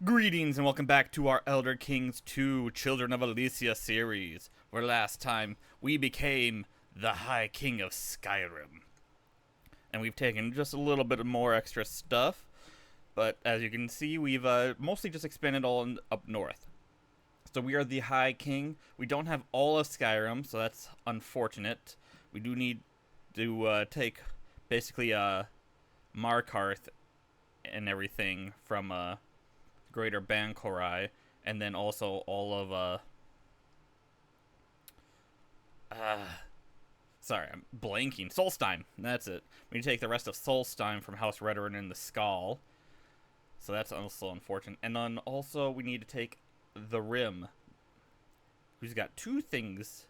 Greetings and welcome back to our Elder Kings 2 Children of Alessia series, where last time we became the High King of Skyrim. And we've taken just a little bit more extra stuff, but as you can see, we've mostly just expanded up north. So we are the High King. We don't have all of Skyrim, so that's unfortunate. We do need to take basically Markarth and everything from Greater Bankorai, and then also all of sorry, I'm blanking. Solstein, that's it. We need to take the rest of Solstein from House Redoran in the Skull. So that's also unfortunate. And then also we need to take the Rim, who's got two things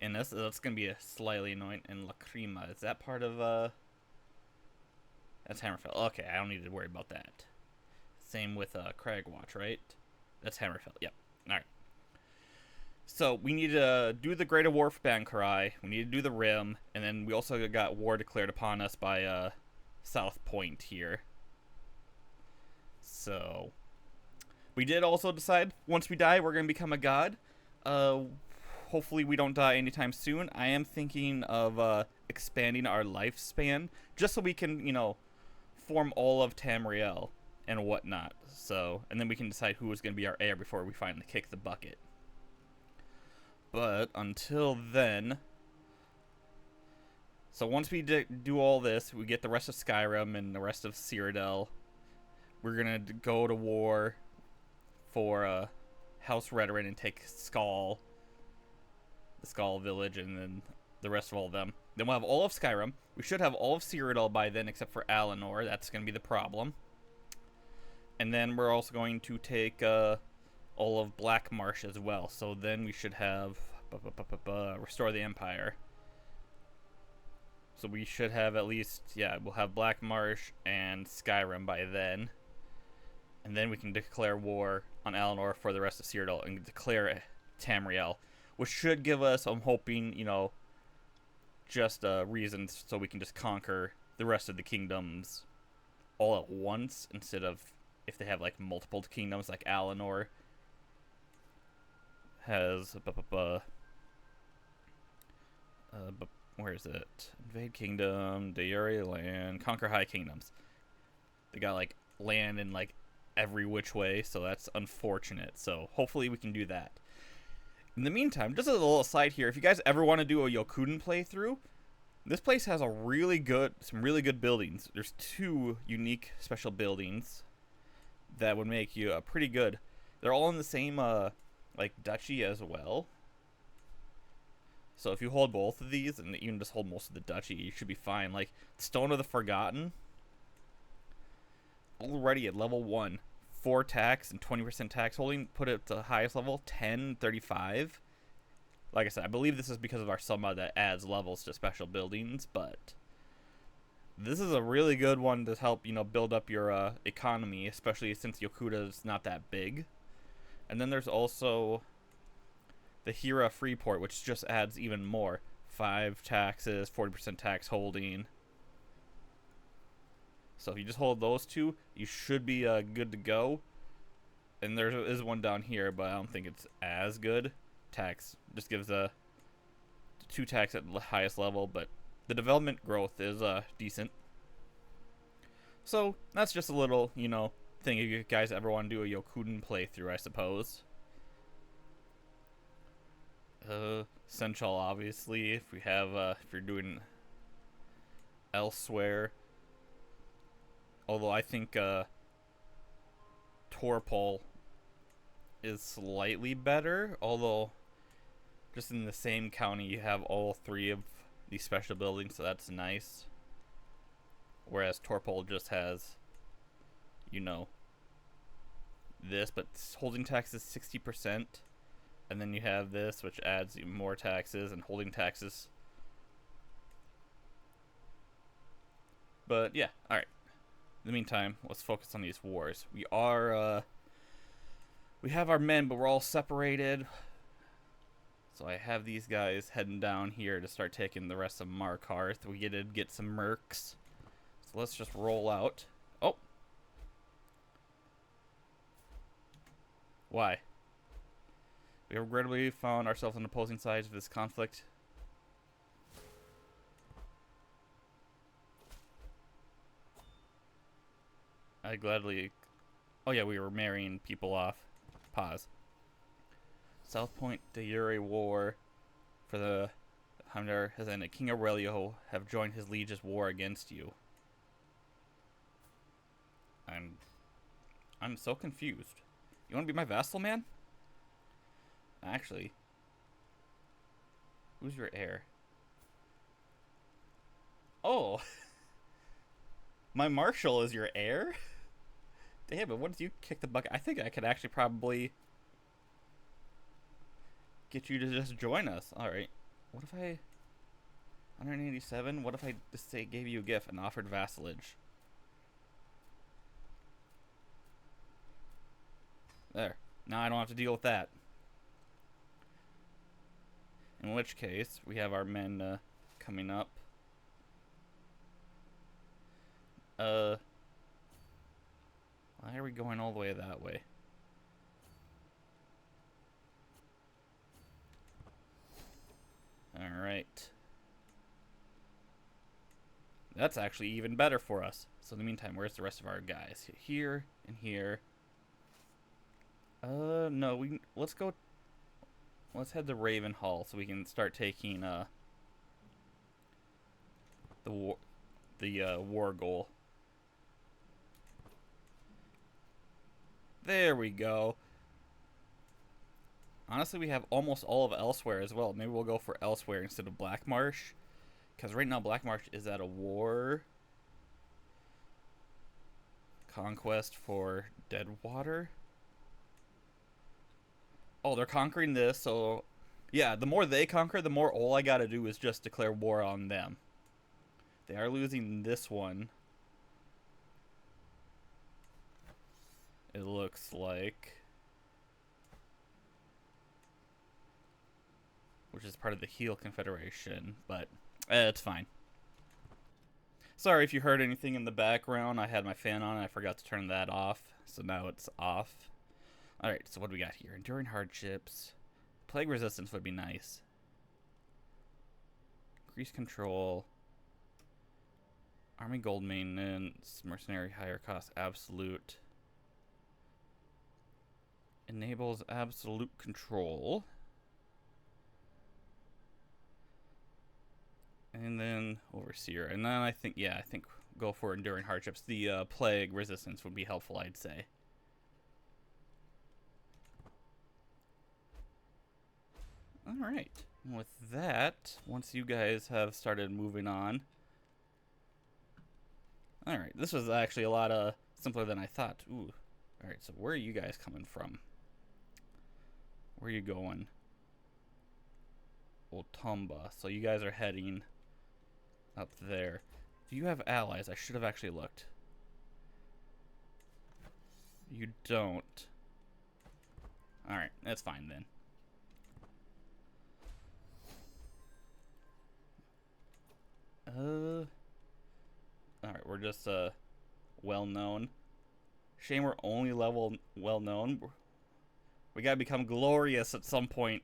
in this. That's gonna be a slightly annoying. And Lacrima, is that part of that's Hammerfell. Okay, I don't need to worry about that. Same with Cragwatch, right? That's Hammerfell. Yep. Alright. So, we need to do the Greater War for Bankarai. We need to do the Rim. And then we also got war declared upon us by South Point here. So, we did also decide, once we die, we're going to become a god. Hopefully we don't die anytime soon. I am thinking of expanding our lifespan, just so we can, form all of Tamriel and whatnot. So, and then we can decide who is going to be our heir before we finally kick the bucket. But until then, so once we do all this, we get the rest of Skyrim and the rest of Cyrodiil. We're going to go to war for House Redoran and take Skull, the Skull Village, and then the rest of all of them. Then we'll have all of Skyrim. We should have all of Cyrodiil by then, except for Alinor. That's going to be the problem. And then we're also going to take all of Black Marsh as well. So then we should have Restore the Empire. So we should have at least, we'll have Black Marsh and Skyrim by then. And then we can declare war on Alinor for the rest of Cyrodiil and declare Tamriel, which should give us, I'm hoping, just reasons so we can just conquer the rest of the kingdoms all at once, instead of if they have like multiple kingdoms, like Alinor has where is it? Invade kingdom, Dayuri land, conquer high kingdoms. They got like land in like every which way, so that's unfortunate. So hopefully we can do that. In the meantime, just a little aside here, if you guys ever want to do a Yokuden playthrough, this place has some really good buildings. There's two unique special buildings that would make you pretty good. They're all in the same like duchy as well. So if you hold both of these and even just hold most of the duchy, you should be fine. Like Stone of the Forgotten, already at level 1, 4 tax and 20% tax holding, put it to the highest level, 10, 35. Like I said, I believe this is because of our summon that adds levels to special buildings, but this is a really good one to help, build up your economy, especially since Yokuda is not that big. And then there's also the Hira Freeport, which just adds even more. 5 taxes, 40% tax holding. So if you just hold those two, you should be good to go. And there is one down here, but I don't think it's as good. Tax just gives a 2 tax at the highest level, but the development growth is decent. So that's just a little, thing if you guys ever want to do a Yokuden playthrough, I suppose. Central, obviously, if we have, if you're doing elsewhere. Although I think Torpol is slightly better, although just in the same county you have all 3 of these special buildings, so that's nice. Whereas Torpol just has, this, but holding tax is 60%. And then you have this, which adds even more taxes and holding taxes. But yeah, alright. In the meantime, let's focus on these wars. We have our men, but we're all separated. So I have these guys heading down here to start taking the rest of Markarth. We get some mercs. So let's just roll out. Oh, Why? We regrettably found ourselves on opposing sides of this conflict. I gladly... Oh yeah, we were marrying people off. Pause. South Point de Uri War for the Hamdar has ended. King Aurelio have joined his liege's war against you. I'm so confused. You want to be my vassal, man? Actually, who's your heir? Oh, my marshal is your heir? Damn it, once you kick the bucket, I think I could actually probably get you to just join us. Alright. What if I... 187? What if I just say gave you a gift and offered vassalage? There. Now I don't have to deal with that. In which case, we have our men coming up. Why are we going all the way that way? Alright. That's actually even better for us. So in the meantime, where's the rest of our guys? Here and here. No, let's go. Let's head to Raven Hall so we can start taking the war goal. There we go. Honestly, we have almost all of Elsewhere as well. Maybe we'll go for Elsewhere instead of Black Marsh, because right now Black Marsh is at a war. Conquest for Deadwater. Oh, they're conquering this, so... Yeah, the more they conquer, the more all I gotta do is just declare war on them. They are losing this one. It looks like. Which is part of the Heel Confederation, but it's fine. Sorry if you heard anything in the background. I had my fan on and I forgot to turn that off, so now it's off. Alright, so what do we got here? Enduring hardships. Plague resistance would be nice. Increase control. Army gold maintenance. Mercenary higher cost absolute. Enables absolute control. And then Overseer. And then I think go for Enduring Hardships. The Plague resistance would be helpful, I'd say. Alright. With that, once you guys have started moving on. Alright, this was actually a lot simpler than I thought. Ooh. Alright, so where are you guys coming from? Where are you going? Otumba. So you guys are heading up there. Do you have allies? I should have actually looked. You don't. Alright, that's fine then. Alright, we're just well known. Shame we're only level well known. We gotta become glorious at some point.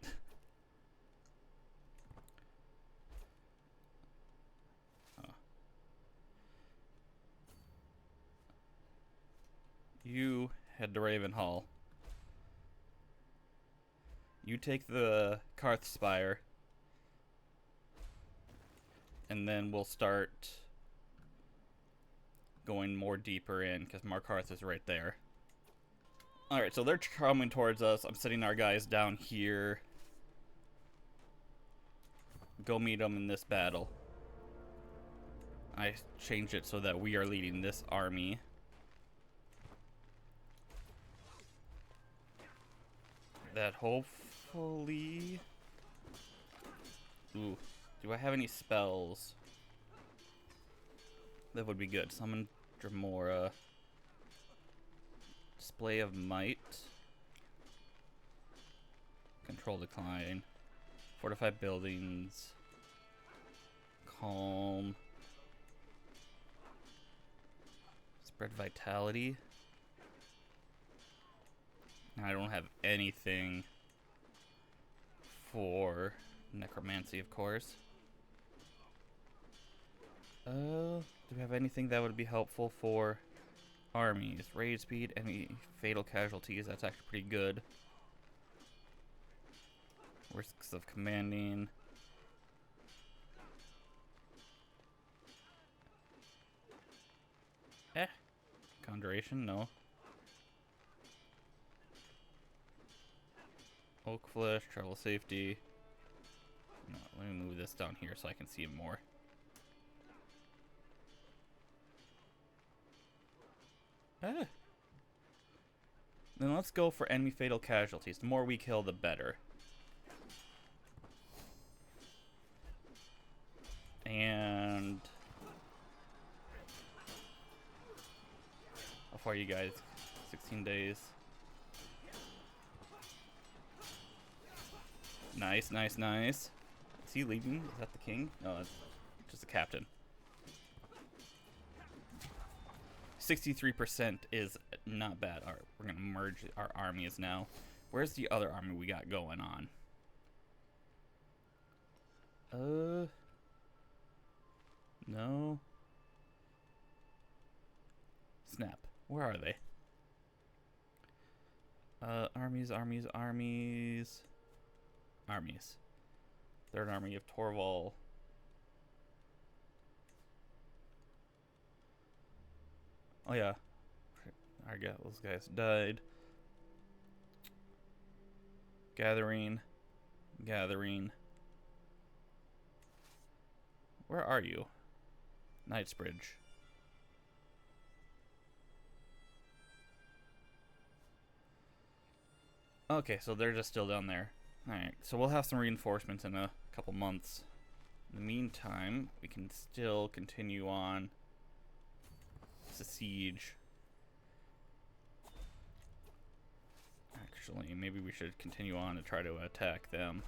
You head to Raven Hall. You take the Karth Spire. And then we'll start going more deeper in, because Markarth is right there. Alright, so they're coming towards us. I'm setting our guys down here. Go meet them in this battle. I changed it so that we are leading this army. That hopefully... Ooh. Do I have any spells? That would be good. Summon Dremora. Display of Might. Control Decline. Fortify Buildings. Calm. Spread Vitality. I don't have anything for necromancy, of course. Do we have anything that would be helpful for armies? Raid speed, any fatal casualties, that's actually pretty good. Risks of commanding. Conjuration, no. Oak flesh, travel safety. No, let me move this down here so I can see it more. Then let's go for enemy fatal casualties. The more we kill, the better. And how far are you guys? 16 days. Nice, nice, nice. Is he leaving? Is that the king? No, that's just the captain. 63% is not bad. All right, we're gonna merge our armies now. Where's the other army we got going on? No. Snap. Where are they? Armies. Third army of Torval. Oh yeah. I got those guys died. Gathering. Where are you? Knightsbridge. Okay, so they're just still down there. Alright, so we'll have some reinforcements in a couple months. In the meantime, we can still continue on. It's a siege. Actually, maybe we should continue on to try to attack them.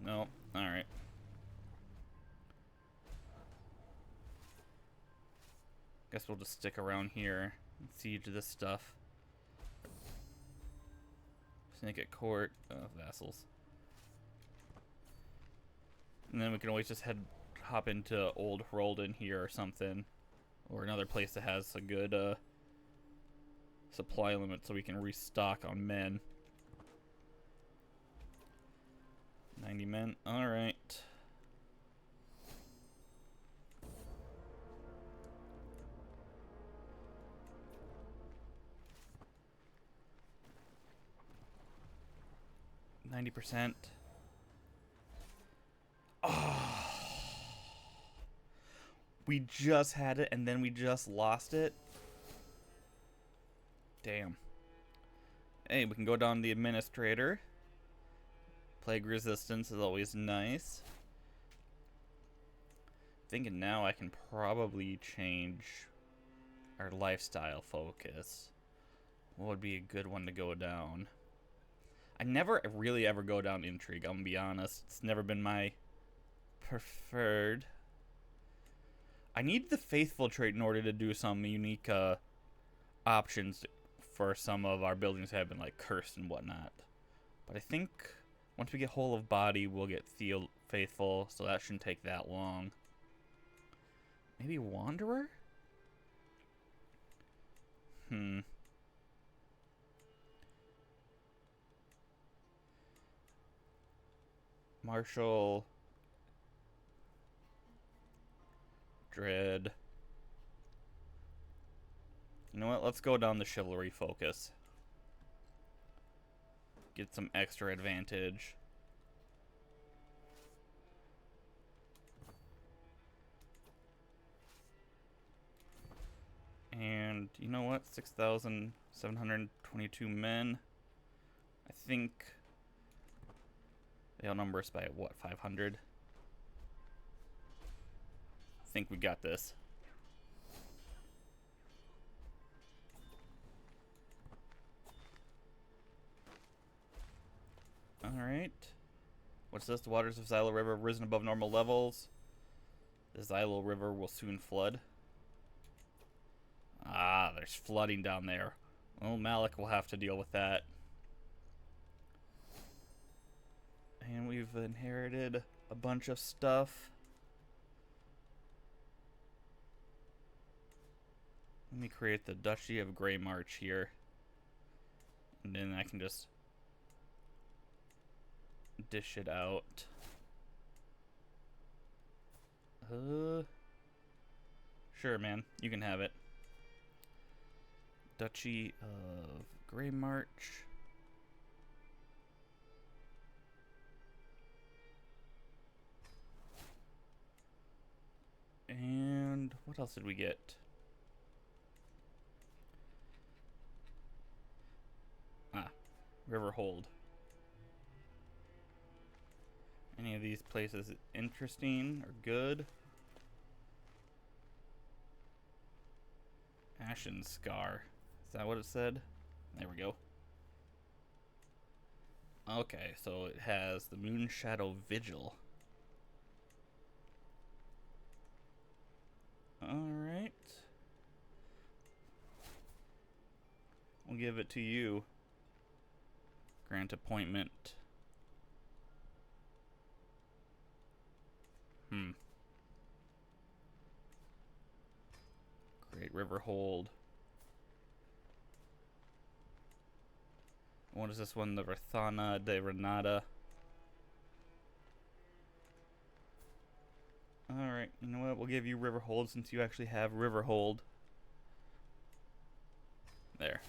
No, alright. Guess we'll just stick around here and siege this stuff. Snake at court, vassals. And then we can always just hop into Old Hroldan here or something. Or another place that has a good supply limit so we can restock on men. 90 men, alright. %. Oh. We just had it and then we just lost it. Damn. Hey, we can go down to the administrator. Plague resistance is always nice. Thinking now I can probably change our lifestyle focus. What would be a good one to go down? I never really ever go down intrigue, I'm gonna be honest. It's never been my preferred. I need the faithful trait in order to do some unique options for some of our buildings that have been like cursed and whatnot. But I think once we get whole of body, we'll get faithful, so that shouldn't take that long. Maybe wanderer? Marshal. Dread. You know what? Let's go down the chivalry focus. Get some extra advantage. And you know what? 6,722 men. I think they outnumber us by what, 500? I think we got this. Alright. What's this? The waters of Xylo River have risen above normal levels. The Xylo River will soon flood. Ah, there's flooding down there. Well, Malik will have to deal with that. And we've inherited a bunch of stuff. Let me create the Duchy of Grey March here. And then I can just dish it out. Sure, man. You can have it. Duchy of Grey March. And what else did we get? Riverhold. Any of these places interesting or good? Ashen Scar. Is that what it said? There we go. Okay, so it has the Moon Shadow Vigil. Alright. We'll give it to you. Grant appointment. Great Riverhold. What is this one? The Rathana de Renata. Alright, you know what? We'll give you Riverhold since you actually have Riverhold. There.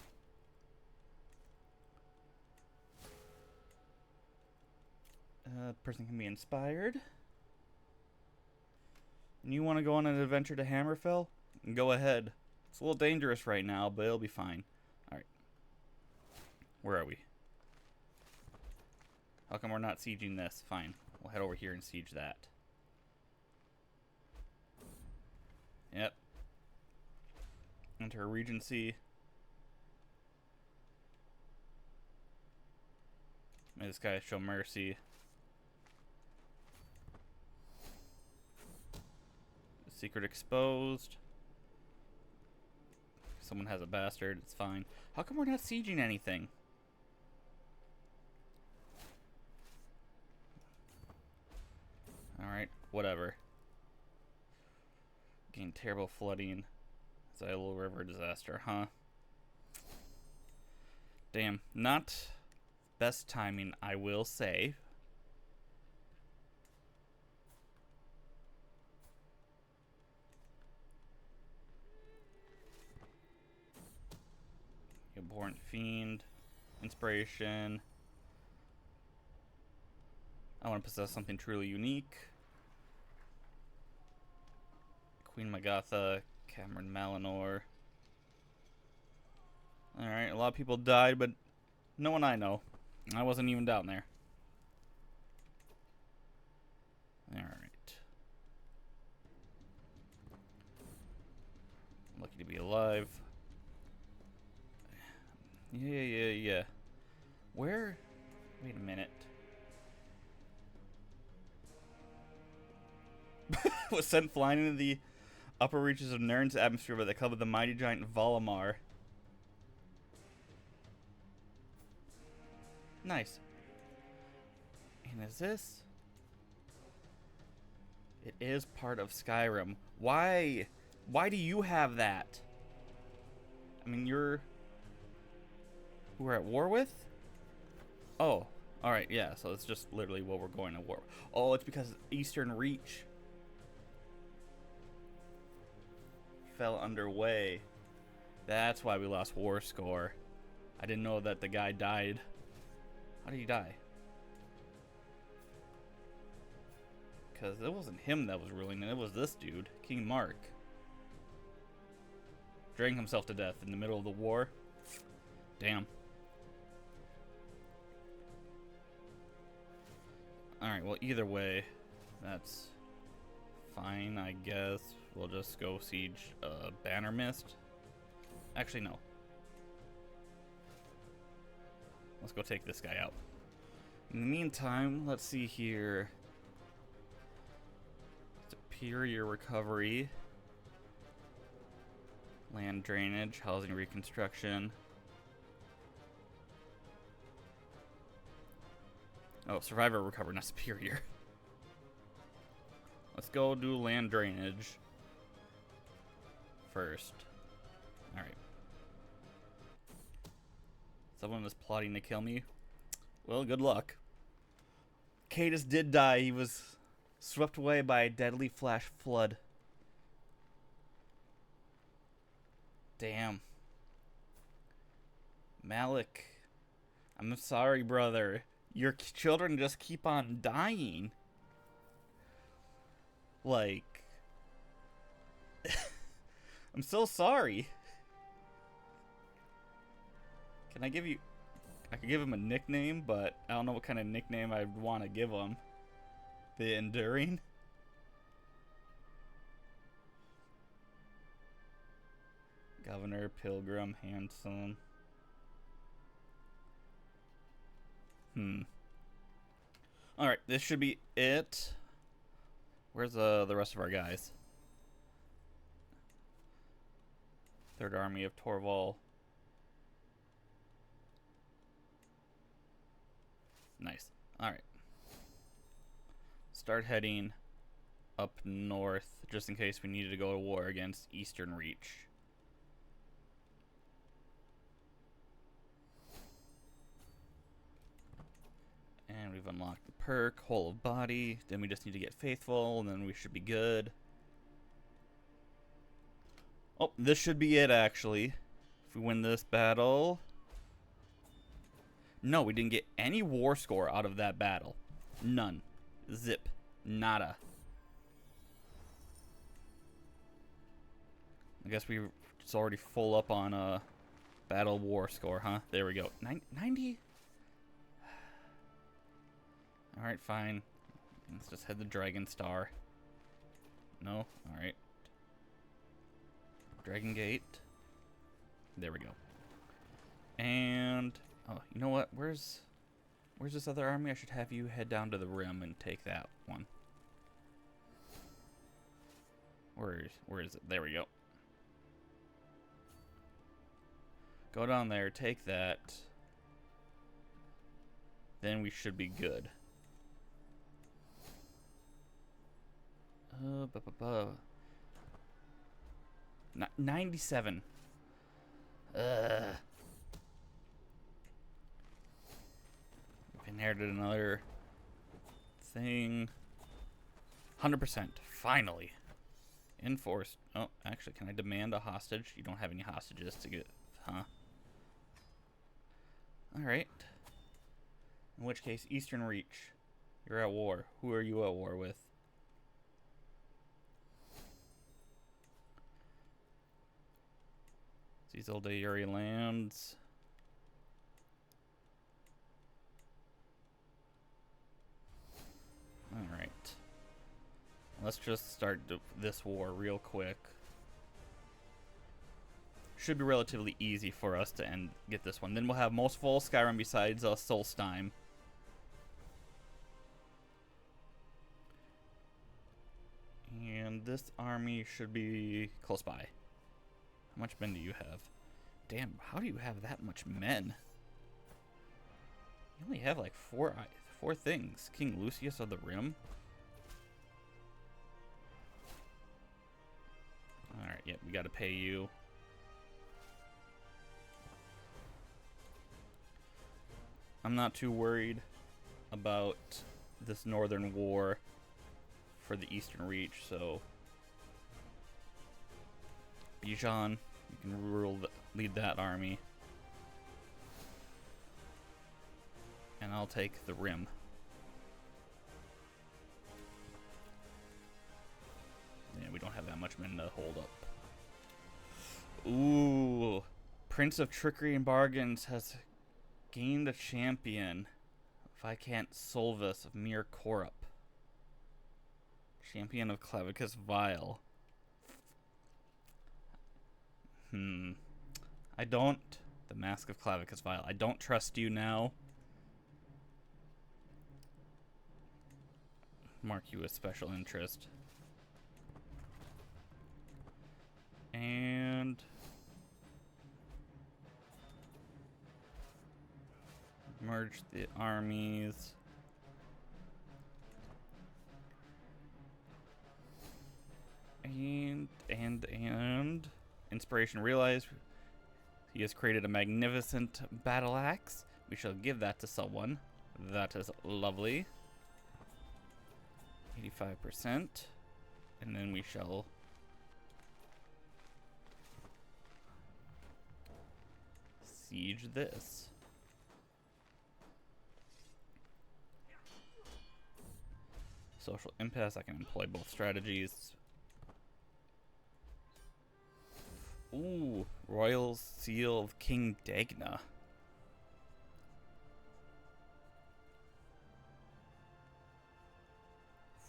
Person can be inspired. And you want to go on an adventure to Hammerfell? Go ahead. It's a little dangerous right now, but it'll be fine. Alright. Where are we? How come we're not sieging this? Fine. We'll head over here and siege that. Yep. Enter a Regency. May this guy show mercy. Secret exposed. Someone has a bastard. It's fine. How come we're not sieging anything? Alright, whatever. Gain terrible flooding. Xylil River disaster, huh? Damn. Not best timing, I will say. Abhorrent Fiend. Inspiration. I want to possess something truly unique. Queen Magatha. Cameron Malinor. Alright, a lot of people died, but no one I know. I wasn't even down there. Alright. Lucky to be alive. Yeah. Where? Wait a minute. Was sent flying into the upper reaches of Nern's atmosphere by the club of the mighty giant Valamar. Nice. And is this? It is part of Skyrim. Why? Why do you have that? I mean, you're... who we're at war with? Oh, alright, yeah, so it's just literally what we're going to war with. Oh, it's because Eastern Reach fell underway. That's why we lost war score. I didn't know that the guy died. How did he die? Because it wasn't him that was ruling it, it was this dude, King Mark. Drank himself to death in the middle of the war. Damn. Alright, well, either way, that's fine, I guess. We'll just go siege Banner Mist. Actually, no. Let's go take this guy out. In the meantime, let's see here. Superior recovery. Land drainage, housing reconstruction. Oh, survivor recover, not superior. Let's go do land drainage first. Alright. Someone is plotting to kill me. Well, good luck. Cadus did die. He was swept away by a deadly flash flood. Damn. Malik. I'm sorry, brother. Your children just keep on dying. Like... I'm so sorry. Can I give you... I could give him a nickname, but I don't know what kind of nickname I'd want to give him. The Enduring? Governor, Pilgrim, Handsome. Alright, this should be it. Where's the rest of our guys? Third Army of Torval. Nice. Alright. Start heading up north, just in case we needed to go to war against Eastern Reach. And we've unlocked the perk, Whole of Body. Then we just need to get Faithful, and then we should be good. Oh, this should be it, actually. If we win this battle... No, we didn't get any war score out of that battle. None. Zip. Nada. I guess it's already full up on battle war score, huh? There we go. 90? Alright, fine. Let's just head to Dragon Star. No? Alright. Dragon Gate. There we go. And... Oh, you know what? Where's this other army? I should have you head down to the rim and take that one. Where is it? There we go. Go down there, take that. Then we should be good. 97. Inherited another thing. 100%. Finally. Enforced. Oh, actually, can I demand a hostage? You don't have any hostages to get, huh? Alright. In which case, Eastern Reach. You're at war. Who are you at war with? These old Ayuri lands. Alright. Let's just start this war real quick. Should be relatively easy for us to get this one. Then we'll have most full Skyrim besides Solstheim. And this army should be close by. How much men do you have? Damn, how do you have that much men? You only have like four things. King Lucius of the Rim. Alright, yep, we gotta pay you. I'm not too worried about this northern war for the Eastern Reach, so Bijan, you can lead that army. And I'll take the Rim. Yeah, we don't have that much men to hold up. Ooh. Prince of Trickery and Bargains has gained a champion. Viscount of Mir Korup. Champion of Clavicus Vile. I don't... The Mask of Clavicus Vile. I don't trust you now. Mark you as special interest. And Merge the armies. And inspiration. Realize he has created a magnificent battle axe. We shall give that to someone. That is lovely. 85%. And then we shall siege this. Social impasse. I can employ both strategies. Ooh, Royal Seal of King Dagna.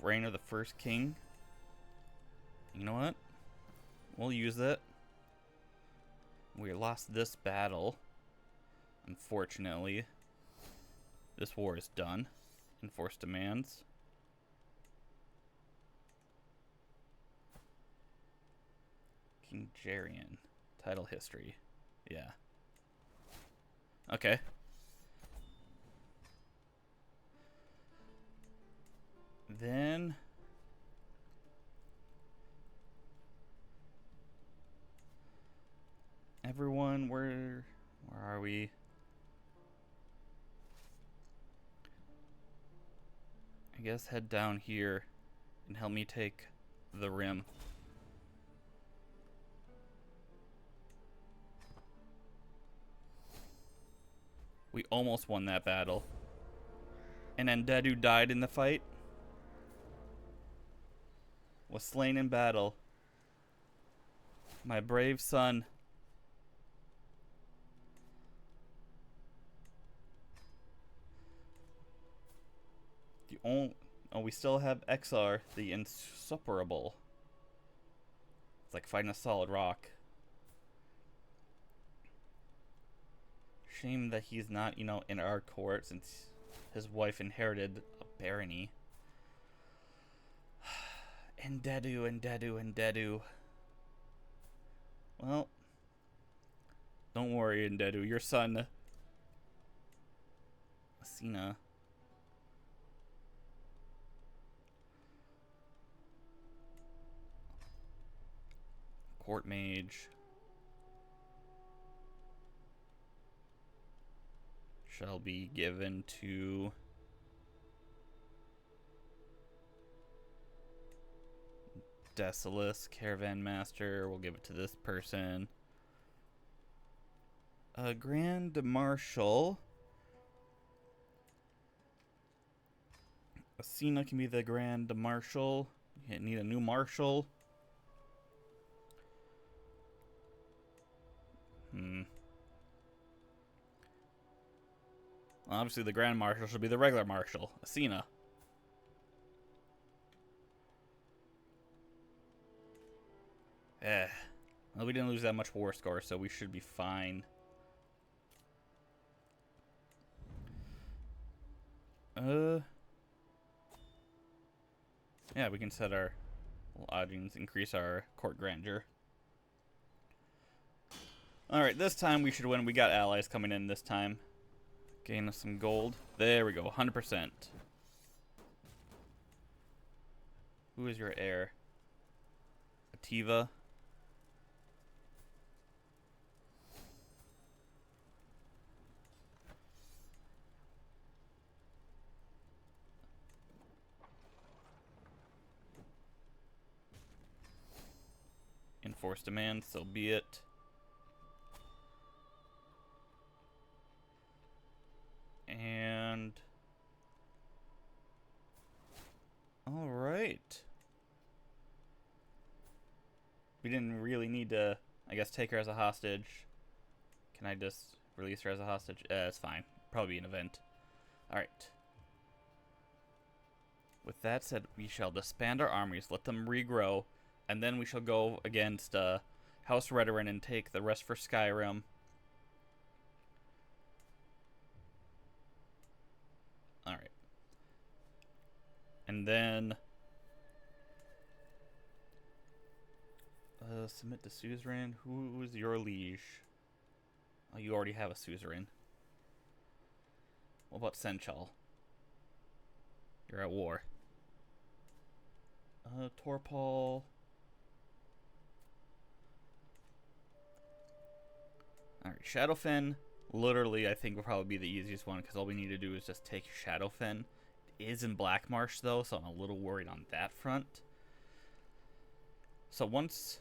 Reign of the First King. You know what? We'll use it. We lost this battle. Unfortunately. This war is done. Enforced demands. King Jarian. Title history. Yeah. Okay. Then everyone, where are we? I guess head down here and help me take the rim. We almost won that battle. And then Dedu died in the fight. Was slain in battle. My brave son. We still have XR, the insuperable. It's like fighting a solid rock. Shame that he's not, in our court since his wife inherited a barony. And Dedu. Well, don't worry, Ndedu. Your son, Asina, court mage, shall be given to Desolus, Caravan Master. We'll give it to this person. Grand Marshal. Asina can be the Grand Marshal. You need a new Marshal. Obviously, the Grand Marshal should be the regular Marshal, Asina. Well, we didn't lose that much war score, so we should be fine. Yeah, we can set our lodgings, increase our court grandeur. Alright, this time we should win. We got allies coming in this time. Gain us some gold. There we go, 100%. Who is your heir? Ativa. Enforce demand, so be it. And all right. We didn't really need to, I guess, take her as a hostage. Can I just release her as a hostage? It's fine. Probably an event. All right. With that said, we shall disband our armies, let them regrow, and then we shall go against House Redoran and take the rest for Skyrim. Alright. And then submit to suzerain. Who is your liege? Oh, you already have a suzerain. What about Senchal? You're at war. Torpal. Alright, Shadowfen. Literally, I think will probably be the easiest one because all we need to do is just take Shadowfen. It is in Black Marsh though, so I'm a little worried on that front. So once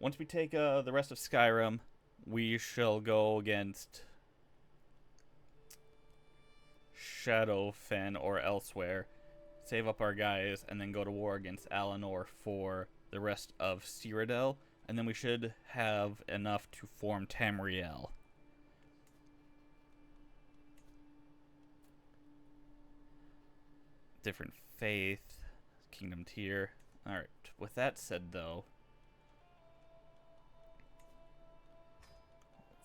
we take the rest of Skyrim, we shall go against Shadowfen or elsewhere, save up our guys, and then go to war against Alinor for the rest of Cyrodiil, and then we should have enough to form Tamriel. Different faith, kingdom tier. Alright, with that said though,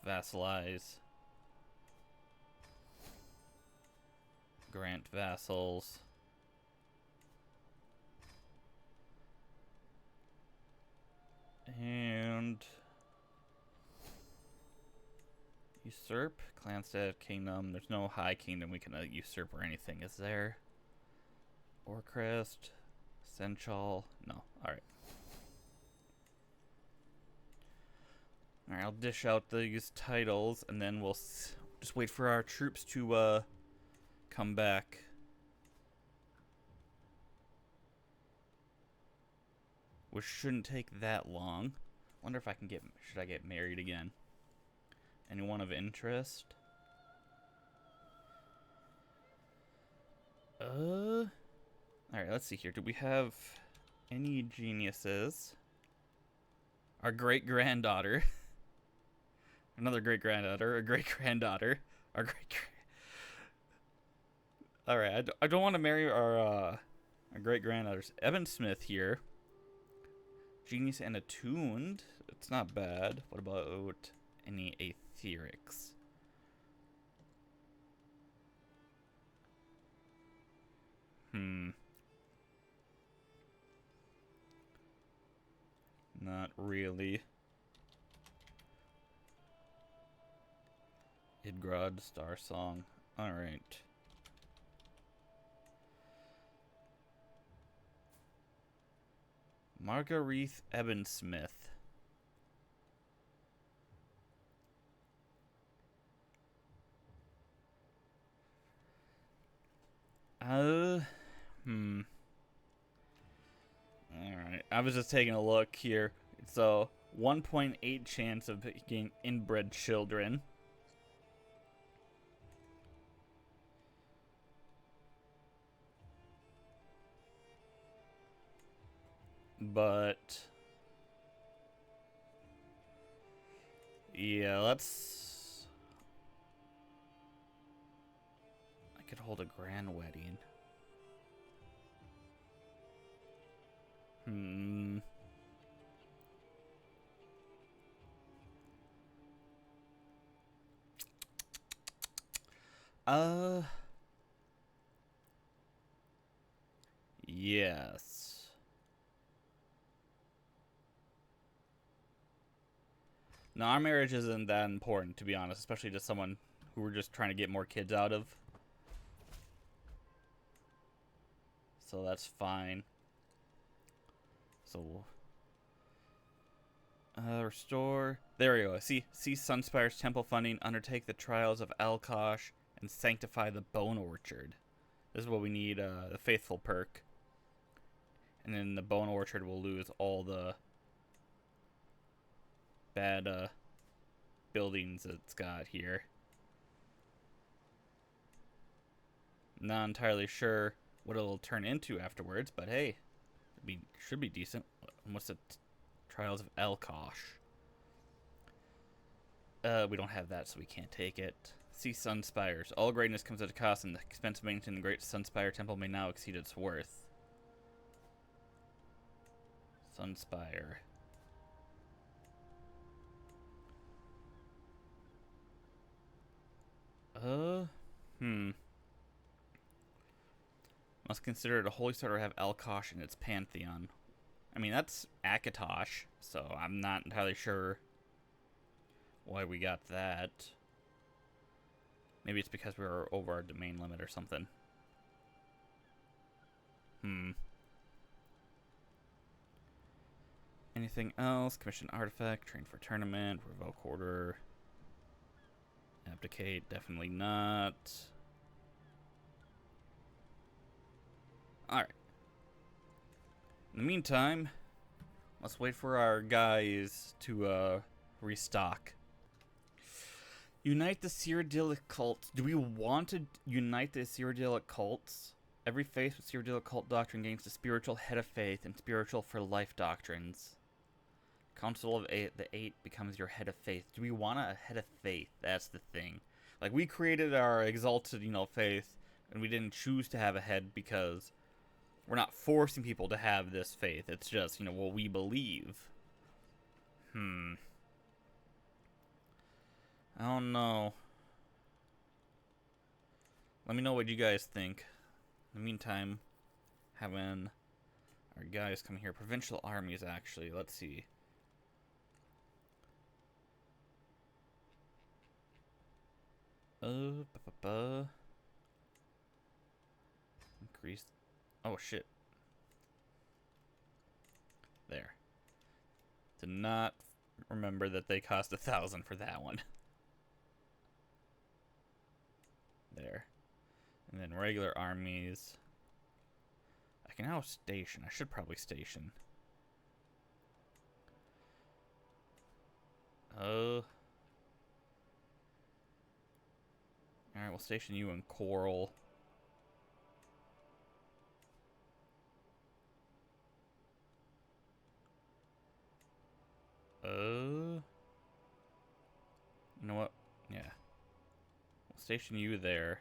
vassalize, grant vassals, and usurp, Clanstead kingdom. There's no high kingdom we can usurp or anything, is there? Orcrest, Senchal, no. Alright. Alright, I'll dish out these titles, and then we'll just wait for our troops to come back. Which shouldn't take that long. Wonder if I can get, should I get married again? Anyone of interest? Alright, let's see here. Do we have any geniuses? Our great-granddaughter. Another great-granddaughter. A great-granddaughter. Our Alright, I don't want to marry our great-granddaughters. Evan Smith here. Genius and attuned. It's not bad. What about any aetherics? Not really. Idgrod, Star Song. Alright. Margareth Ebensmith. Alright, I was just taking a look here. It's a 1.8 chance of getting inbred children. But yeah, I could hold a grand wedding. Yes. No, our marriage isn't that important, to be honest, especially to someone who we're just trying to get more kids out of. So that's fine. So, restore. There we go. See Sunspire's temple funding, undertake the trials of Alkosh, and sanctify the Bone Orchard. This is what we need, the faithful perk. And then the Bone Orchard will lose all the bad buildings it's got here. Not entirely sure what it'll turn into afterwards, but hey, should be decent. What's the Trials of Alkosh? We don't have that, so we can't take it. See Sunspires. All greatness comes at a cost, and the expense of maintaining the Great Sunspire Temple may now exceed its worth. Sunspire. Must consider it a holy star to have Alkosh in its pantheon. I mean, that's Akatosh, so I'm not entirely sure why we got that. Maybe it's because we were over our domain limit or something. Anything else? Commission artifact, train for tournament, revoke order, abdicate, definitely not. Alright. In the meantime, let's wait for our guys to restock. Unite the Cyrodiilic cults. Do we want to unite the Cyrodiilic cults? Every faith with Cyrodiilic cult doctrine gains the spiritual head of faith and spiritual for life doctrines. Council of Eight, the Eight becomes your head of faith. Do we want a head of faith? That's the thing. Like, we created our exalted, faith, and we didn't choose to have a head because we're not forcing people to have this faith. It's just, what we believe. I don't know. Let me know what you guys think. In the meantime, having our guys come here. Provincial armies, actually. Let's see. Increase. Oh, shit. There. Did not remember that they cost 1,000 for that one. There. And then regular armies. I can now station. I should probably station. Alright, we'll station you in Coral. You know what? Yeah. We'll station you there.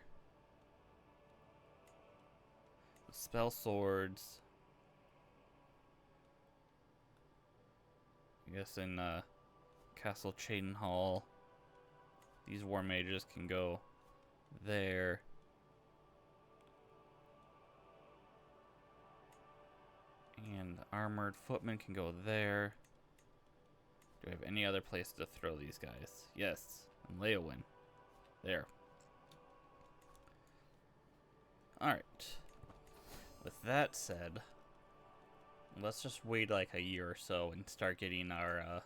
Spell swords. I guess in Castle Cheydinhal. These war mages can go there. And armored footmen can go there. Do I have any other place to throw these guys? Yes, and Leowin. There. Alright. With that said, let's just wait like a year or so and start getting our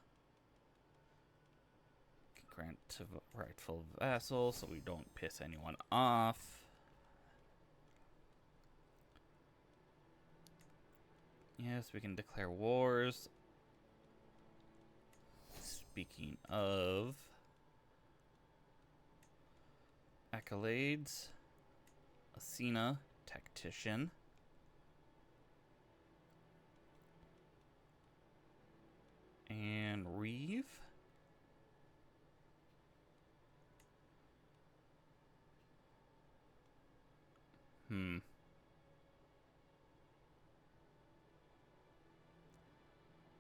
grant to rightful vassal so we don't piss anyone off. Yes, we can declare wars. Speaking of accolades, Asina, tactician. And Reeve.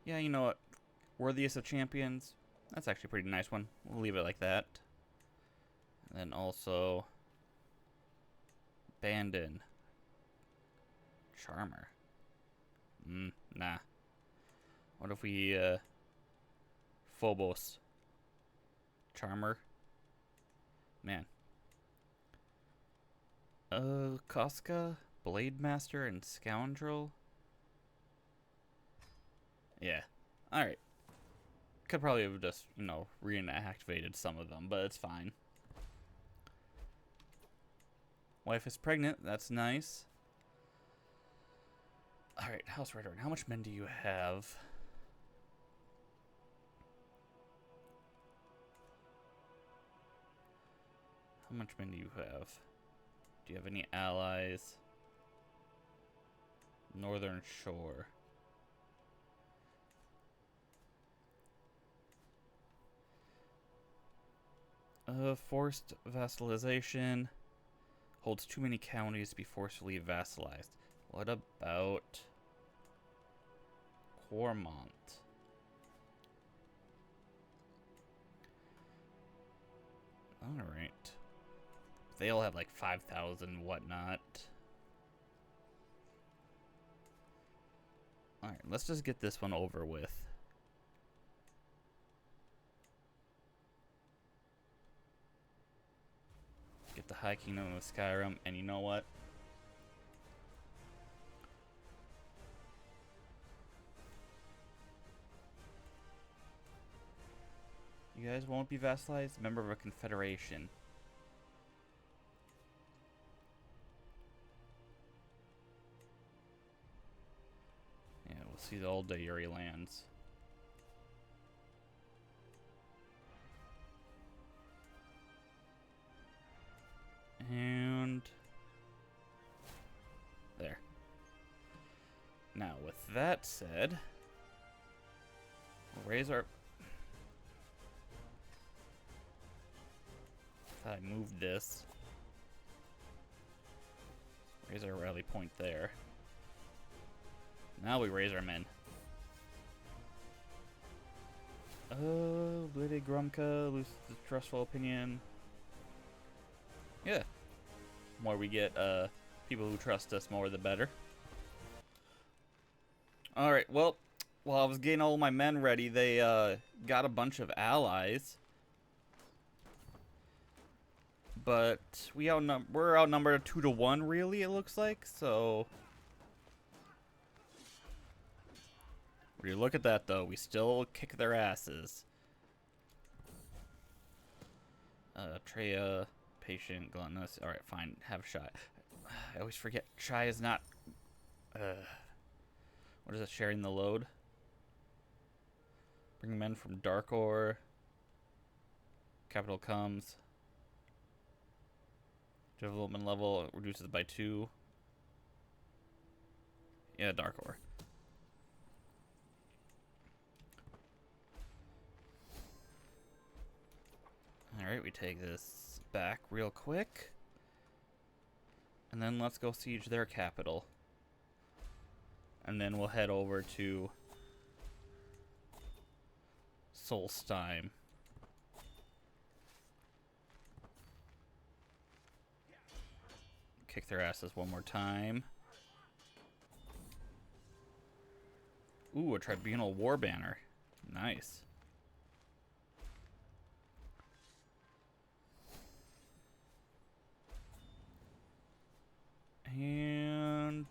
Yeah, you know what? Worthiest of champions. That's actually a pretty nice one. We'll leave it like that. And then also Bandon. Charmer. Nah. What if we Phobos. Charmer. Man. Koska, Blade Master, and Scoundrel. Yeah. Alright. Could probably have just, reactivated some of them, but it's fine. Wife is pregnant. That's nice. Alright, House Redder. How much men do you have? How much men do you have? Do you have any allies? Northern Shore. Forced vassalization. Holds too many counties to be forcefully vassalized. What about Cormont? Alright. They all have like 5,000 whatnot. Alright, let's just get this one over with. the High Kingdom of Skyrim, and you know what? You guys won't be vassalized? Member of a confederation. Yeah, we'll see the old Dairi lands. And there. Now, with that said, we'll raise our... Thought I moved this. Raise our rally point there. Now we raise our men. Blade Grumka, lose the trustful opinion. Yeah. More we get people who trust us more, the better. Alright, well, while I was getting all my men ready, they got a bunch of allies. But we're outnumbered 2-1, really, it looks like, so... When you look at that, though, we still kick their asses. Treya, patient, gluttonous. Alright, fine, have Shy. I always forget, Shy is not... what is it, sharing the load? Bring men from Dark Ore. Capital comes. Development level reduces by 2. Yeah, Dark Ore. Alright, we take this back real quick. And then let's go siege their capital. And then we'll head over to Solstheim. Kick their asses one more time. Ooh, a tribunal war banner. Nice. And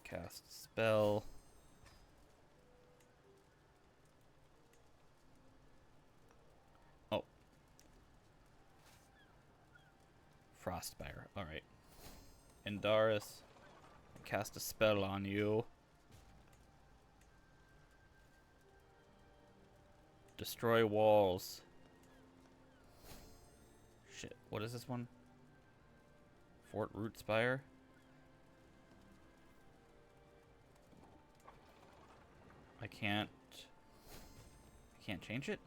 cast spell. Oh. Frostbire. Alright. Indaris. Cast a spell on you. Destroy walls. Shit, what is this one? Fort Root Spire? I can't change it?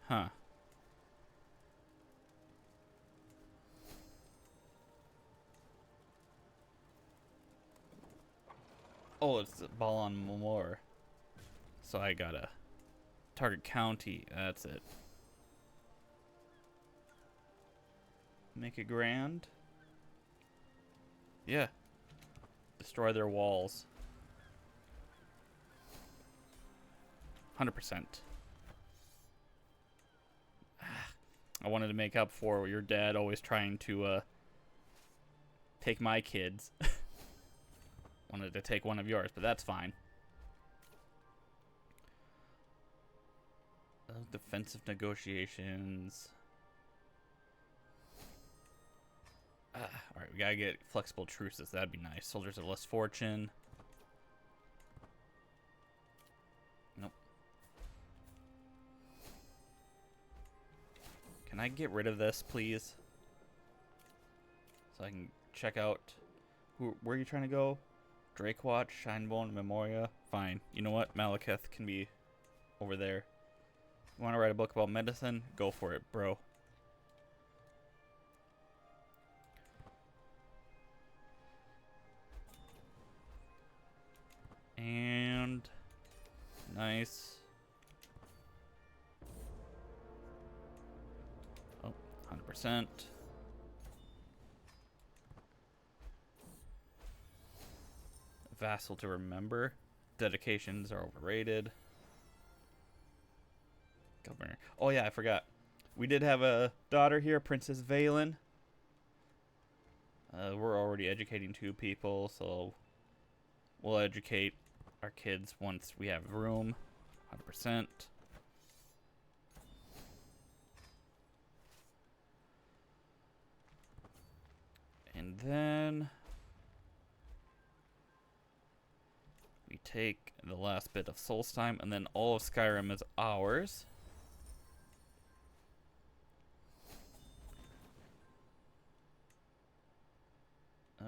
Huh. Oh, it's Balon Moor. So I gotta target county. That's it. Make it grand. Yeah. Destroy their walls. 100%. I wanted to make up for your dad always trying to take my kids. Wanted to take one of yours, but that's fine. Defensive negotiations. Alright, we gotta get flexible truces. That'd be nice. Soldiers of less fortune. Nope. Can I get rid of this, please? So I can check out... Where are you trying to go? Drakewatch, Shinebone, Memoria. Fine. You know what? Malekith can be over there. You want to write a book about medicine? Go for it, bro. And... Nice. Oh, 100%. Vassal to remember. Dedications are overrated. Governor. Oh yeah, I forgot. We did have a daughter here, Princess Valen. We're already educating 2 people, so we'll educate our kids once we have room. 100%. And then we take the last bit of Solstheim, and then all of Skyrim is ours.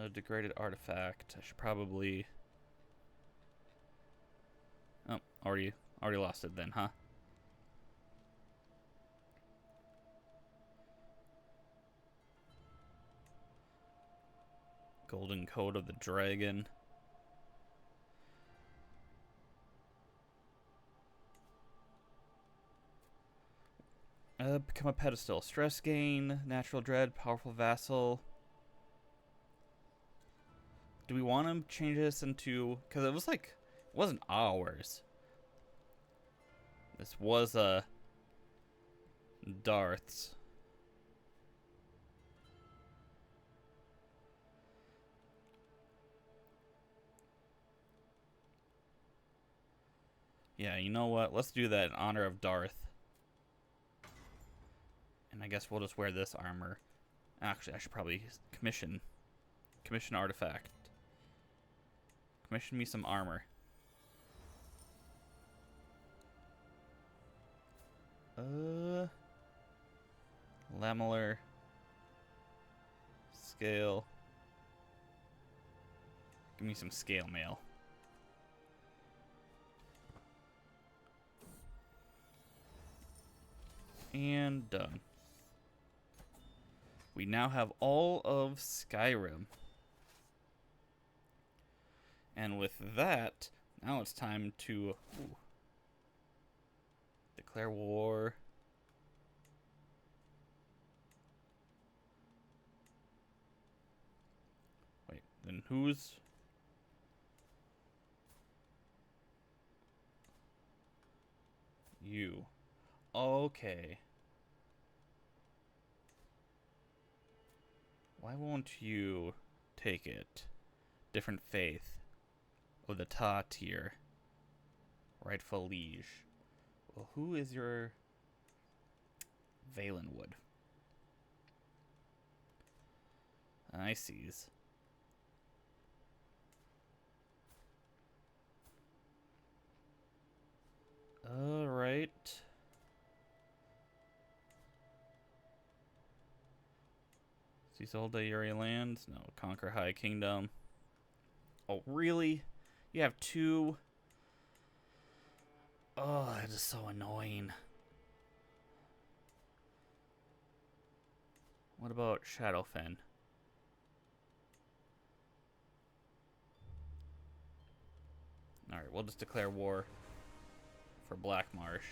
A degraded artifact. I should probably... Oh, already lost it then, huh? Golden Coat of the Dragon. Become a pedestal. Stress gain, natural dread, powerful vassal. Do we want to change this into... Because it was like... It wasn't ours. This was, Darth's. Yeah, you know what? Let's do that in honor of Darth. And I guess we'll just wear this armor. Actually, I should probably commission artifact. Commission me some armor. Lamellar. Scale. Give me some scale mail. And done. We now have all of Skyrim. And with that, now it's time to declare war. Wait, then who's... You. Okay. Why won't you take it? Different faith. Oh, the Ta tier. Rightful liege. Well, who is your... Valenwood? I sees. Alright. Isolde Uri lands? No. Conquer High Kingdom. Oh, really? You have 2? Oh, that is so annoying. What about Shadowfen? Alright, we'll just declare war for Black Marsh.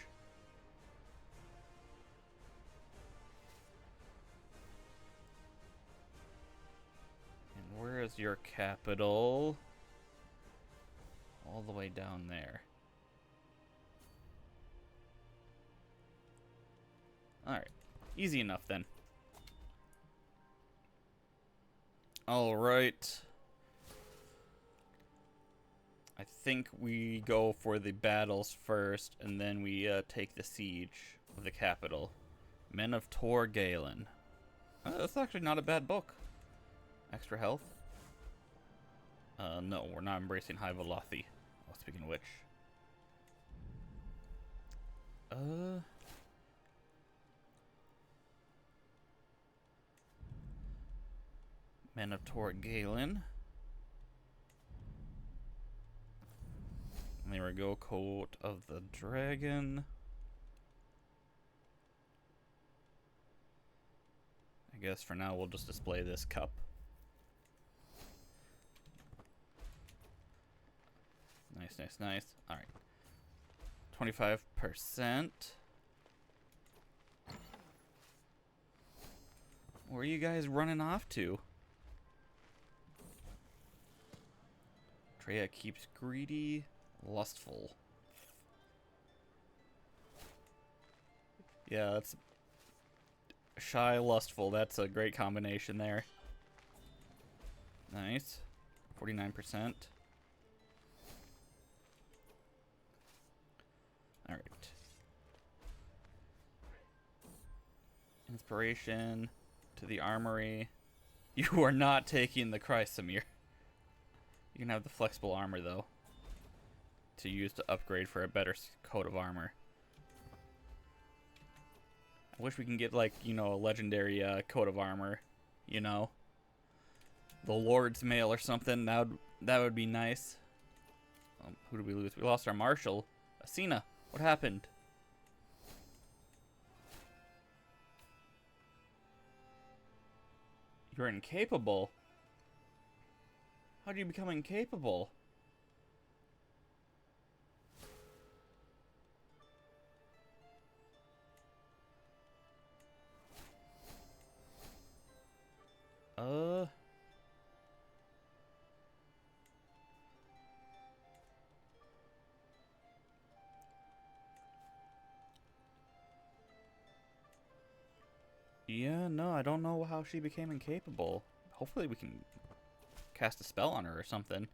And where is your capital? All the way down there. Alright. Easy enough then. Alright. I think we go for the battles first, and then we take the siege of the capital. Men-of-Tor Galen. That's actually not a bad book. Extra health? No, we're not embracing High Velothi. Oh, speaking of which. Men-of-Tor Galen. And there we go, Coat of the Dragon. I guess for now we'll just display this cup. Nice, nice, nice. Alright. 25%. Where are you guys running off to? Treya keeps greedy. Lustful. Yeah, that's shy, lustful. That's a great combination there. Nice. 49%. Alright. Inspiration to the armory. You are not taking the Chrysamere. You can have the flexible armor, though, to use to upgrade for a better coat of armor. I wish we can get, like, you know, a legendary coat of armor, you know? The Lord's Mail or something. That would be nice. Who did we lose? We lost our Marshal. Asina, what happened? You're incapable? How do you become incapable? Yeah, no, I don't know how she became incapable. Hopefully we can cast a spell on her or something.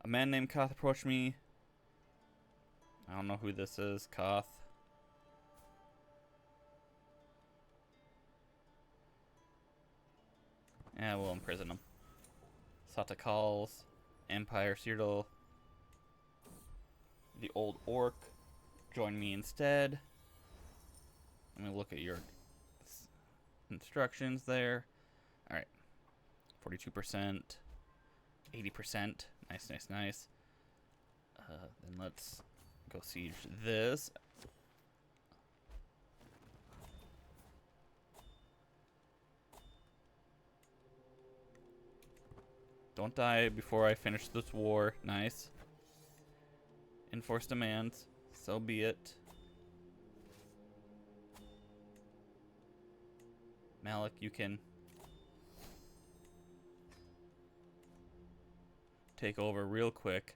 A man named Koth approached me. I don't know who this is, Koth. Yeah, we'll imprison him. Sata calls. Empire Cyril. The old orc. Join me instead. Let me look at your instructions there. Alright. 42%. 80%. Nice, nice, nice. Then let's go siege this. Don't die before I finish this war. Nice. Enforce demands. So be it. Malik, you can take over real quick.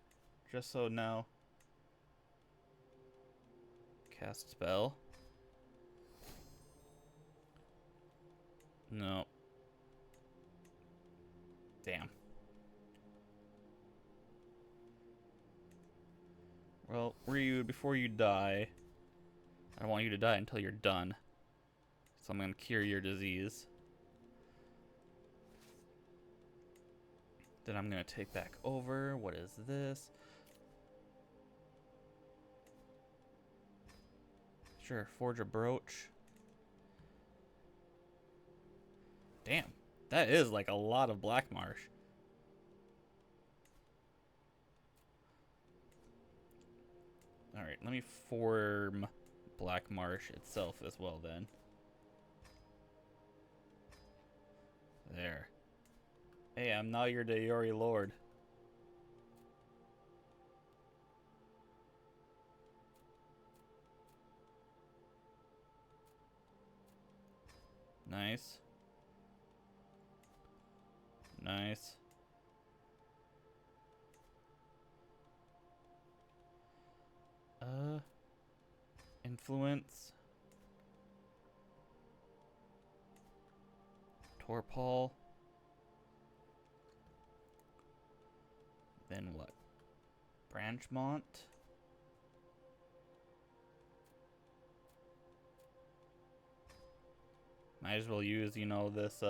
Just so now. Cast spell. No. Damn. Well, Ryu, before you die, I don't want you to die until you're done. So I'm going to cure your disease. Then I'm going to take back over. What is this? Sure, forge a brooch. Damn, that is like a lot of Black Marsh. Alright, let me form Black Marsh itself as well then. There. Hey, I'm now your Daori Lord. Nice. Nice. Influence. Torpal. Then what? Branchmont. Might as well use, you know, this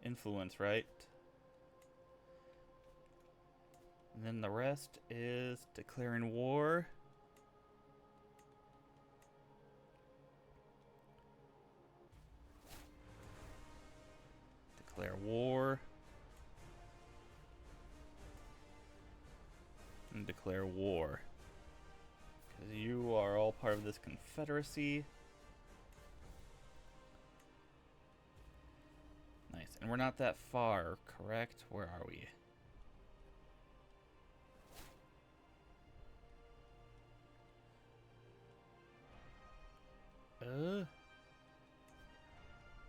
influence, right? And then the rest is declaring war. Declare war. And declare war. Because you are all part of this confederacy. Nice. And we're not that far, correct? Where are we?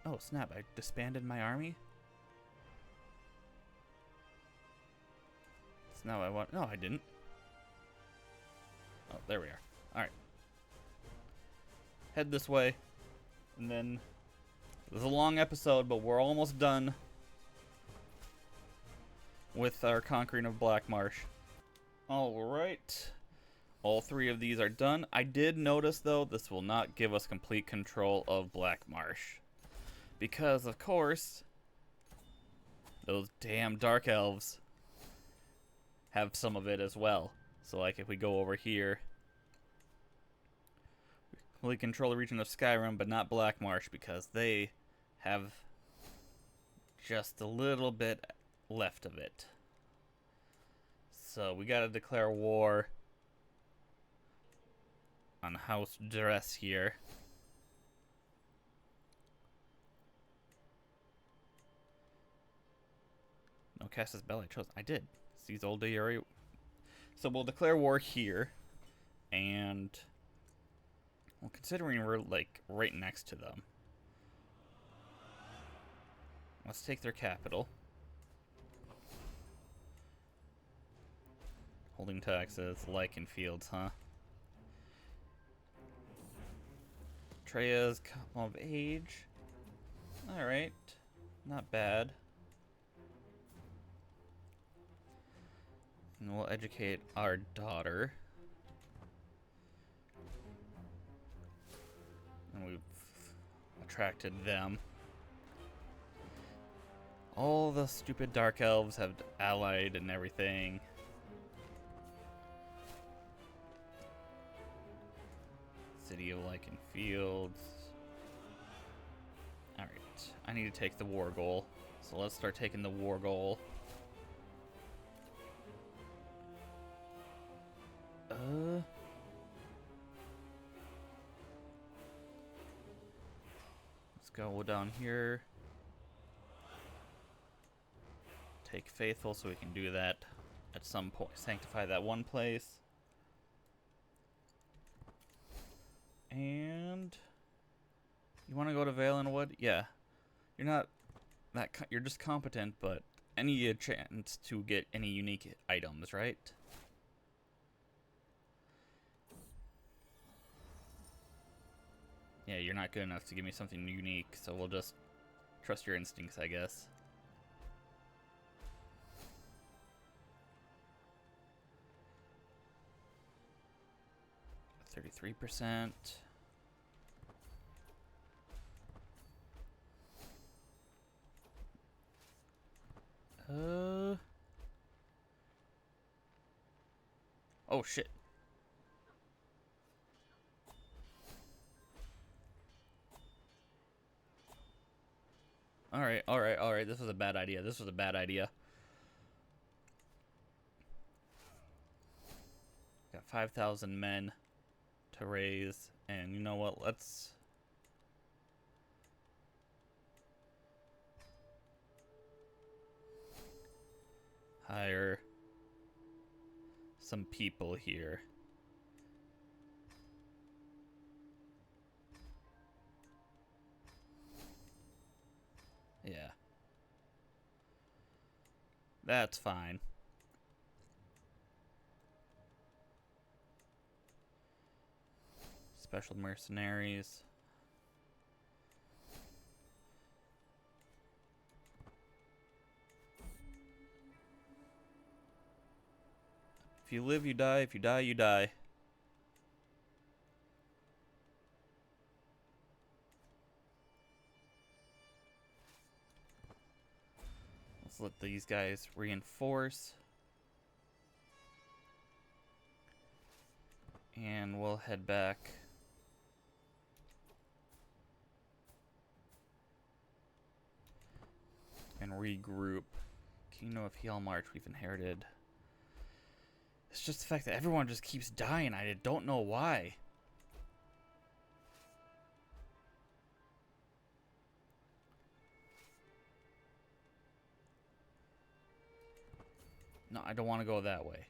Oh, snap. I disbanded my army? now I want... No, I didn't. Oh, there we are. Alright. Head this way. And then... This is a long episode, but we're almost done with our conquering of Black Marsh. Alright. All 3 of these are done. I did notice, though, this will not give us complete control of Black Marsh. Because, of course, those damn Dark Elves have some of it as well. So, like, if we go over here, we control the region of Skyrim, but not Black Marsh, because they have just a little bit left of it. So, we gotta declare war on House Dress here. No, cast this spell I chose. I did. Seize all day area. So we'll declare war here. And... well, considering we're, like, right next to them. Let's take their capital. Holding taxes, lichen fields, huh? Treya's come of age. Alright. Not bad. And we'll educate our daughter. And we've attracted them. All the stupid Dark Elves have allied and everything. City of Lichen Fields. Alright, I need to take the war goal. So let's start taking the war goal. Let's go down here. Take Faithful so we can do that at some point. Sanctify that one place. And you want to go to Valenwood? Yeah. You're not that you're just competent, but any chance to get any unique items, right? Yeah, you're not good enough to give me something unique, so we'll just trust your instincts, I guess. 33%. Oh shit. Alright. This was a bad idea. Got 5,000 men to raise, and you know what? Let's hire some people here. Yeah. That's fine. Special mercenaries. If you live, you die. If you die, you die. Let's let these guys reinforce. And we'll head back. And regroup. Kingdom of Healmarch we've inherited. It's just the fact that everyone just keeps dying. I don't know why. No, I don't want to go that way.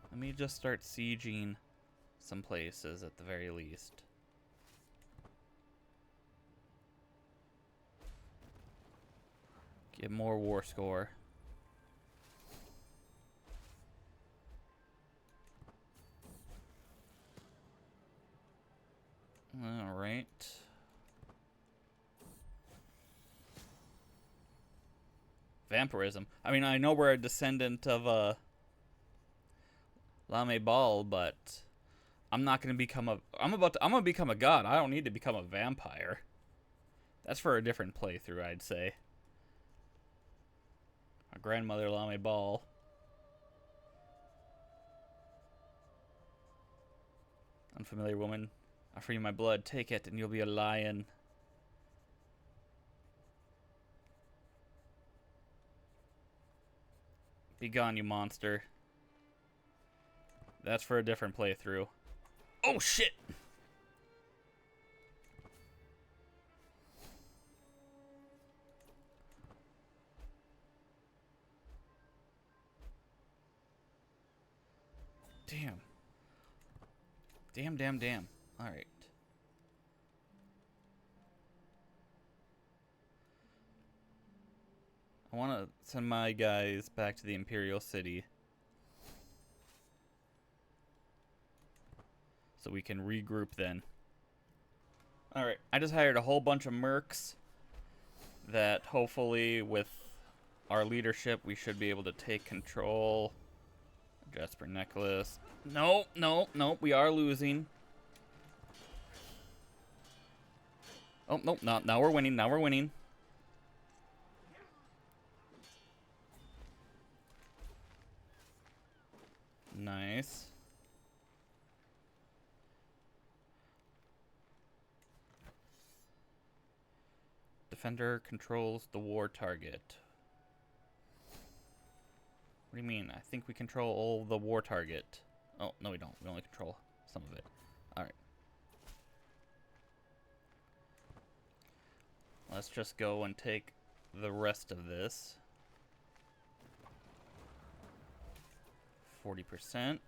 Let me just start sieging some places at the very least. Get more war score. Vampirism. I mean, I know we're a descendant of Lame Ball, but I'm not gonna become a. I'm gonna become a god. I don't need to become a vampire. That's for a different playthrough, I'd say. My grandmother Lame Ball. Unfamiliar woman. I offer you my blood. Take it, and you'll be a lion. Be gone, you monster. That's for a different playthrough. Oh, shit! Damn. Damn. Alright. I want to send my guys back to the Imperial City. So we can regroup then. Alright, I just hired a whole bunch of mercs that hopefully with our leadership we should be able to take control. Jasper necklace. No, we are losing. Oh, nope, now we're winning, Nice. Defender controls the war target. What do you mean? I think we control all the war target. Oh, no we don't. We only control some of it. Alright. Let's just go and take the rest of this. 40%.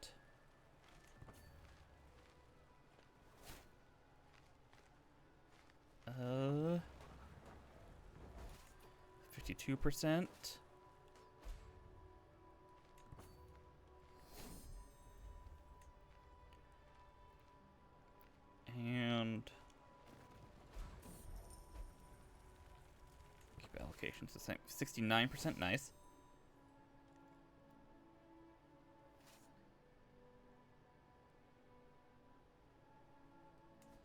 52%. And keep allocations the same. 69%, nice.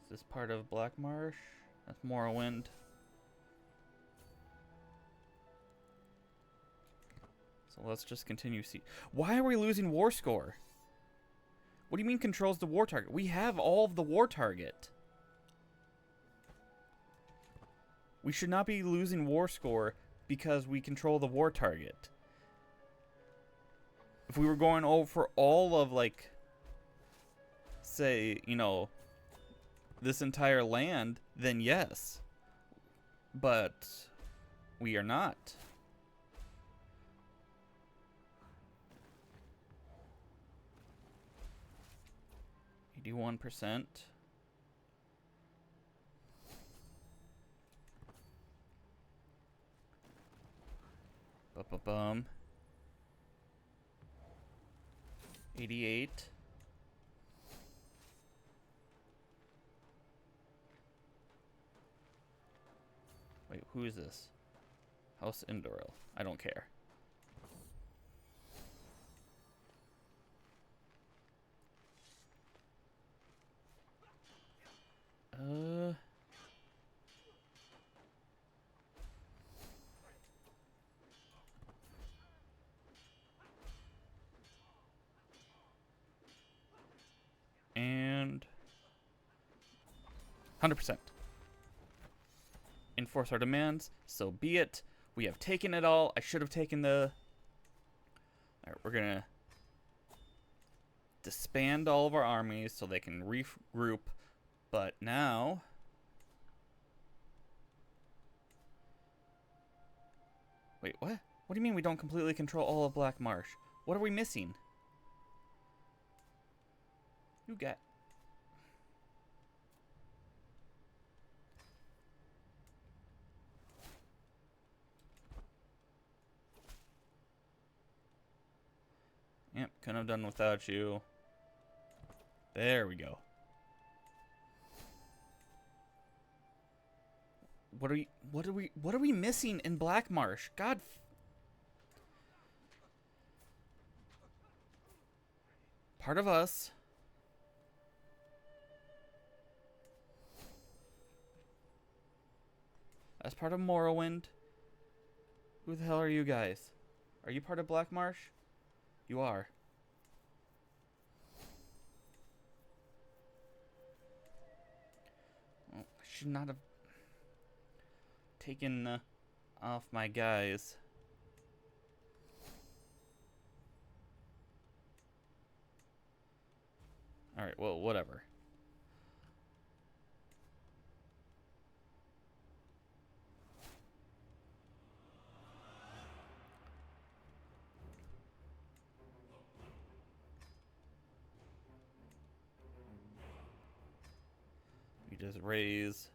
Is this part of Black Marsh? That's Morrowind. So let's just continue. See, why are we losing war score? What do you mean controls the war target? We have all of the war target. We should not be losing war score because we control the war target. If we were going over all of, like, say, you know, this entire land, then yes. But we are not. 81%. Bum. 88. Wait, who is this? House Indoril. I don't care. And 100%. Enforce our demands, so be it. We have taken it all. I should have taken the... Alright, we're gonna disband all of our armies so they can regroup. But now... Wait, what? What do you mean we don't completely control all of Black Marsh? What are we missing? You got... Yep, couldn't have done without you. There we go. What are we missing in Black Marsh? God. part of us. That's part of Morrowind. Who the hell are you guys? Are you part of Black Marsh? You are. Well, I should not have taken off my guys. Alright, well, whatever. We just raise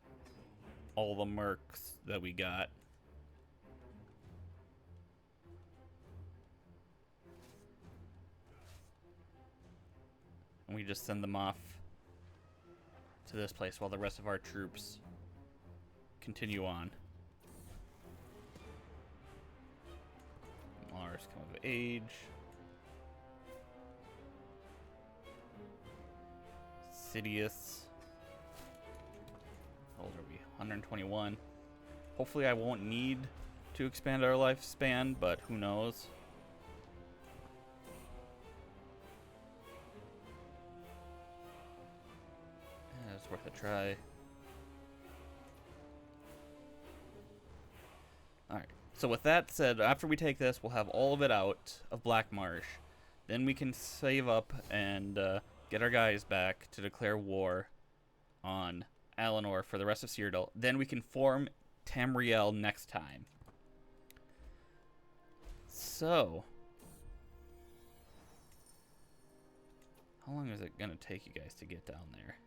all the mercs that we got. And we just send them off to this place while the rest of our troops continue on. Mars come of age. Sidious. How old are we? 121. Hopefully I won't need to expand our lifespan, but who knows? Yeah, it's worth a try. Alright, so with that said, after we take this, we'll have all of it out of Black Marsh. Then we can save up and get our guys back to declare war on Alinor for the rest of Cyrodiil. Then we can form Tamriel next time. So, how long is it going to take you guys to get down there?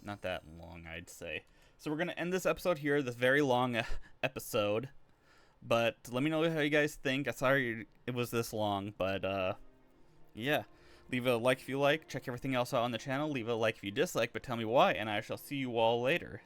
Not that long, I'd say. So we're going to end this episode here, this very long episode. But let me know how you guys think. I'm sorry it was this long, but yeah. Leave a like if you like. Check everything else out on the channel. Leave a like if you dislike, but tell me why, and I shall see you all later.